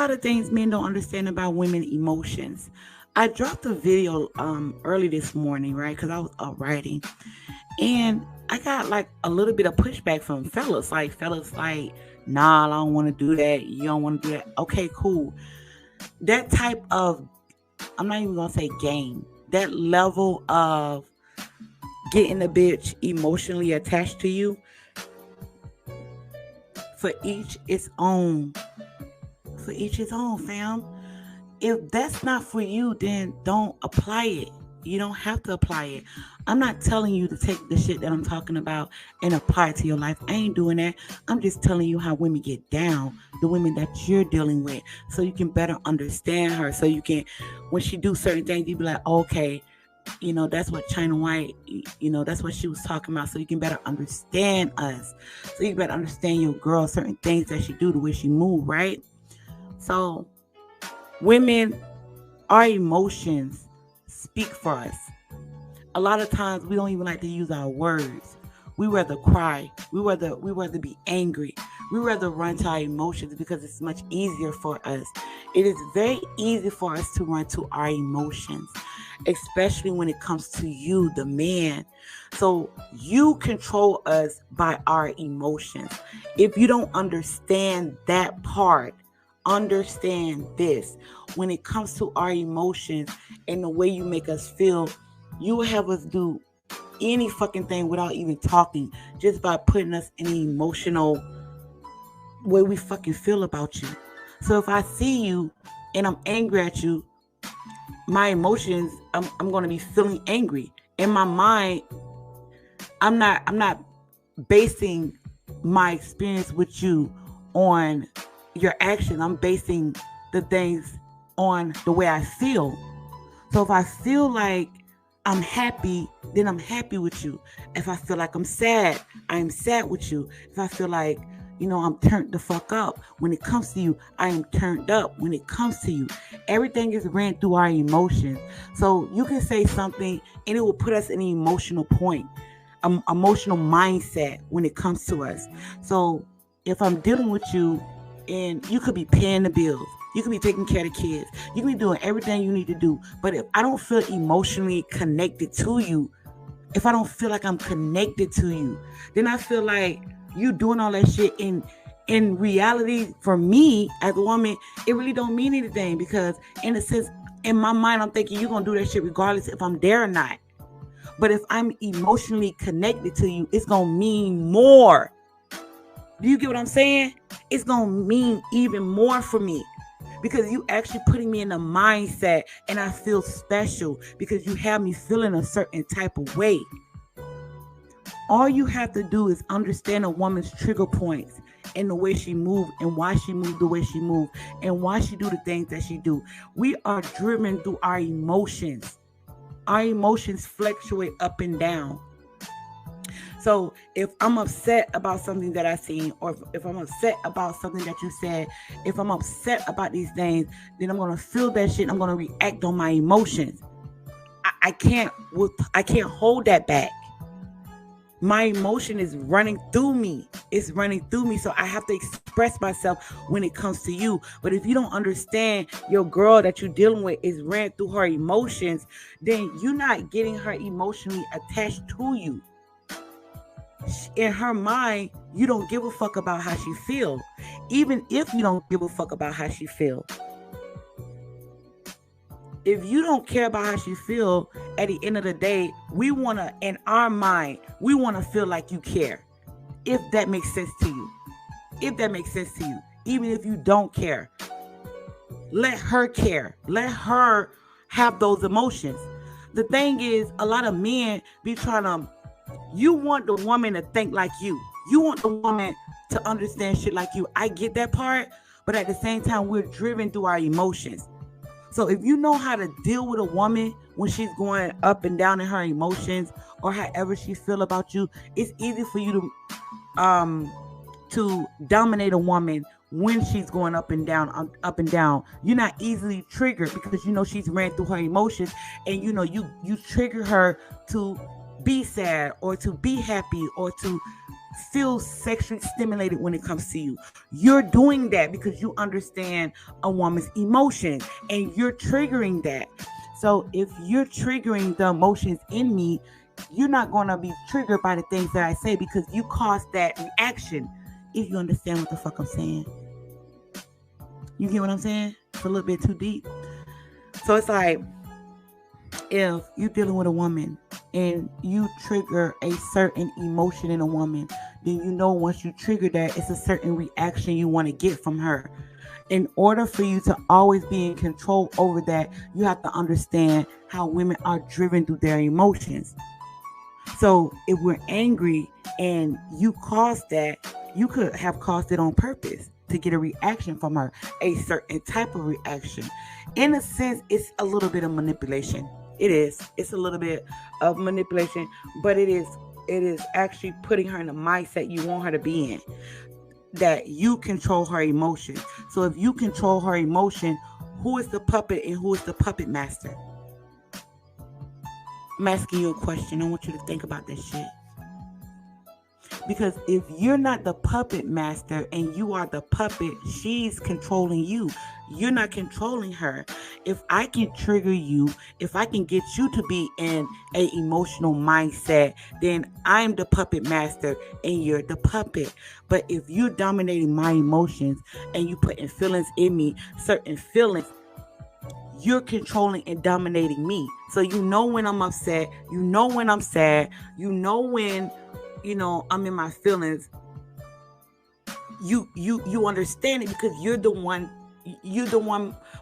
lot of things men don't understand about women emotions. I dropped a video early this morning, right? Because I was up writing, and I got like a little bit of pushback from fellas. Like fellas, like, nah, I don't want to do that. You don't want to do that. Okay, cool. That type of, I'm not even gonna say game. That level of getting a bitch emotionally attached to you, for each its own. For each its own, fam. If that's not for you, then don't apply it. You don't have to apply it. I'm not telling you to take the shit that I'm talking about and apply it to your life. I ain't doing that. I'm just telling you how women get down, the women that you're dealing with, so you can better understand her. So you can, when she do certain things, you be like, okay, that's what China White, that's what she was talking about. So you can better understand us. So you better understand your girl, certain things that she do, the way she move, right? So women, our emotions speak for us. A lot of times we don't even like to use our words. We rather cry. We rather be angry. We rather run to our emotions because it's much easier for us. It is very easy for us to run to our emotions, especially when it comes to you, the man. So you control us by our emotions. If you don't understand that part, understand this. When it comes to our emotions and the way you make us feel, you will have us do any fucking thing without even talking, just by putting us in an emotional way we fucking feel about you. So if I see you and I'm angry at you, my emotions, I'm going to be feeling angry. In my mind, I'm not basing my experience with you on your action. I'm basing the things on the way I feel. So if I feel like I'm happy, then I'm happy with you. If I feel like I'm sad, I'm sad with you. If I feel like, I'm turned the fuck up when it comes to you, I am turned up when it comes to you. Everything is ran through our emotions. So you can say something and it will put us in an emotional point, emotional mindset when it comes to us. So if I'm dealing with you, and you could be paying the bills, you could be taking care of the kids, you can be doing everything you need to do, but if I don't feel emotionally connected to you, if I don't feel like I'm connected to you, then I feel like you doing all that shit in reality, for me as a woman, it really don't mean anything, because in a sense, in my mind, I'm thinking you're gonna do that shit regardless if I'm there or not. But if I'm emotionally connected to you, it's gonna mean more. Do you get what I'm saying? It's going to mean even more for me, because you actually putting me in a mindset, and I feel special because you have me feeling a certain type of way. All you have to do is understand a woman's trigger points and the way she moves, and why she moves the way she moves, and why she do the things that she do. We are driven through our emotions. Our emotions fluctuate up and down. So if I'm upset about something that I seen, or if I'm upset about something that you said, if I'm upset about these things, then I'm gonna feel that shit. I'm gonna react on my emotions. I can't hold that back. My emotion is running through me. It's running through me. So I have to express myself when it comes to you. But if you don't understand your girl that you're dealing with is ran through her emotions, then you're not getting her emotionally attached to you. In her mind, you don't give a fuck about how she feel. Even if you don't give a fuck about how she feel, if you don't care about how she feel, at the end of the day, we want to, in our mind, we want to feel like you care. If that makes sense to you. If that makes sense to you. Even if you don't care, let her care. Let her have those emotions. The thing is, a lot of men be trying to, you want the woman to think like you. You want the woman to understand shit like you. I get that part, but at the same time, we're driven through our emotions. So if you know how to deal with a woman when she's going up and down in her emotions, or however she feel about you, it's easy for you to dominate a woman when she's going up and down, up and down. You're not easily triggered because you know she's ran through her emotions, and you know you trigger her to be sad or to be happy or to feel sexually stimulated when it comes to you. You're doing that because you understand a woman's emotions and you're triggering that. So if you're triggering the emotions in me, you're not going to be triggered by the things that I say because you caused that reaction. If you understand what the fuck I'm saying. You get what I'm saying? It's a little bit too deep. So it's like, if you're dealing with a woman and you trigger a certain emotion in a woman, then you know once you trigger that, it's a certain reaction you want to get from her. In order for you to always be in control over that, you have to understand how women are driven through their emotions. So if we're angry and you caused that, you could have caused it on purpose to get a reaction from her, a certain type of reaction. In a sense, it's a little bit of manipulation. It is. It's a little bit of manipulation, but it is actually putting her in the mindset you want her to be in. That you control her emotions. So if you control her emotion, who is the puppet and who is the puppet master? I'm asking you a question. I want you to think about this shit. Because if you're not the puppet master and you are the puppet, she's controlling you. You're not controlling her. If I can trigger you, if I can get you to be in an emotional mindset, then I'm the puppet master and you're the puppet. But if you're dominating my emotions and you putting feelings in me, certain feelings, you're controlling and dominating me. So you know when I'm upset, you know when I'm sad, you know when I'm in my feelings. You understand it because you're the one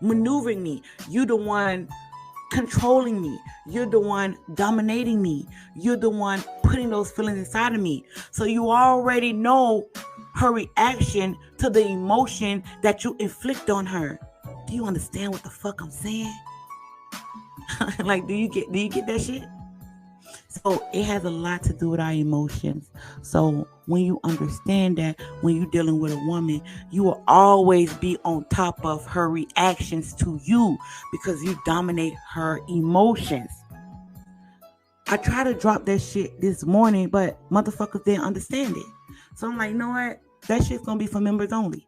maneuvering me. You're the one controlling me. You're the one dominating me. You're the one putting those feelings inside of me. So you already know her reaction to the emotion that you inflict on her. Do you understand what the fuck I'm saying? Like, do you get that shit? So it has a lot to do with our emotions. So when you understand that, when you're dealing with a woman, you will always be on top of her reactions to you because you dominate her emotions. I tried to drop that shit this morning, but motherfuckers didn't understand it. So I'm like, you know what? That shit's gonna be for members only.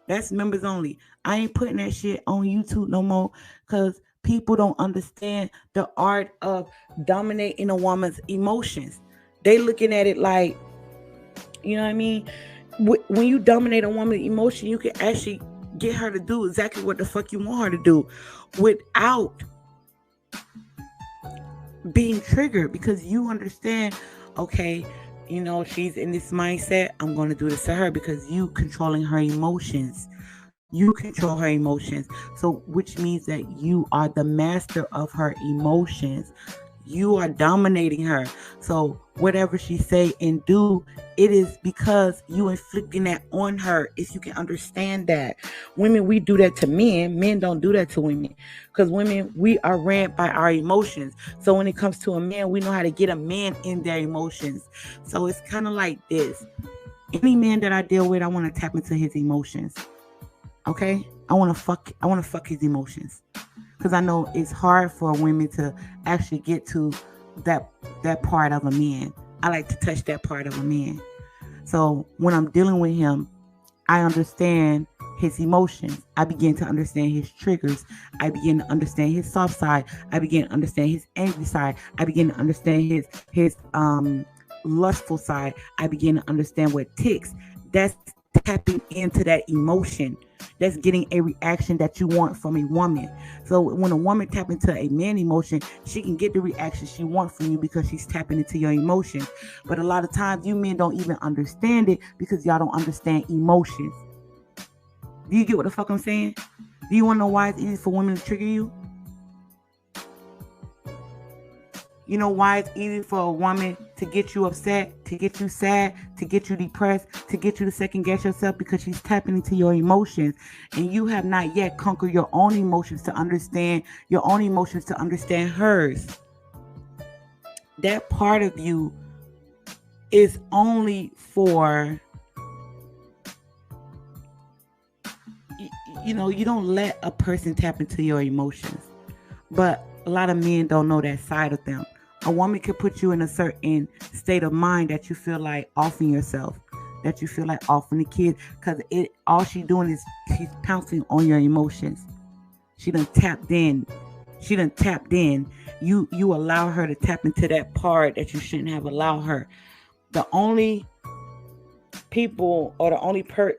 That's members only. I ain't putting that shit on YouTube no more because people don't understand the art of dominating a woman's emotions. They looking at it like, you know what I mean? When you dominate a woman's emotion, you can actually get her to do exactly what the fuck you want her to do without being triggered because you understand, okay, she's in this mindset. I'm going to do this to her because you controlling her emotions. You control her emotions. So which means that you are the master of her emotions. You are dominating her. So whatever she say and do, it is because you inflicting that on her. If you can understand that. Women, we do that to men. Men don't do that to women. Because women, we are ran by our emotions. So when it comes to a man, we know how to get a man in their emotions. So it's kind of like this. Any man that I deal with, I want to tap into his emotions. Okay? I want to fuck his emotions. Because I know it's hard for women to actually get to that part of a man. I like to touch that part of a man. So when I'm dealing with him, I understand his emotions. I begin to understand his triggers. I begin to understand his soft side. I begin to understand his angry side. I begin to understand his lustful side. I begin to understand what ticks. That's tapping into that emotion. That's getting a reaction that you want from a woman. So when a woman taps into a man emotion, she can get the reaction she wants from you because she's tapping into your emotions. But a lot of times you men don't even understand it because y'all don't understand emotions. Do you get what the fuck I'm saying? Do you want to know why it's easy for women to trigger you? You know why it's easy for a woman to get you upset, to get you sad, to get you depressed, to get you to second guess yourself? Because she's tapping into your emotions. And you have not yet conquered your own emotions to understand hers. That part of you is only for, you don't let a person tap into your emotions. But a lot of men don't know that side of them. A woman could put you in a certain state of mind that you feel like offing yourself, that you feel like offing the kids, because all she's doing is she's pouncing on your emotions. She done tapped in. You allow her to tap into that part that you shouldn't have allowed her. The only people, or the only people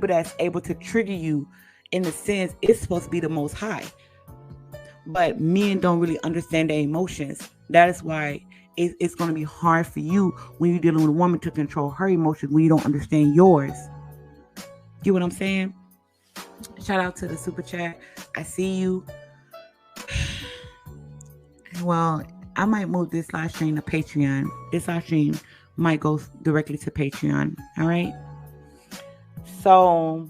that's able to trigger you in the sense, it's supposed to be the Most High. But men don't really understand their emotions. That is why it's going to be hard for you when you're dealing with a woman to control her emotions when you don't understand yours. Get what I'm saying? Shout out to the super chat. I see you. Well, I might move this live stream to Patreon. This live stream might go directly to Patreon. All right. So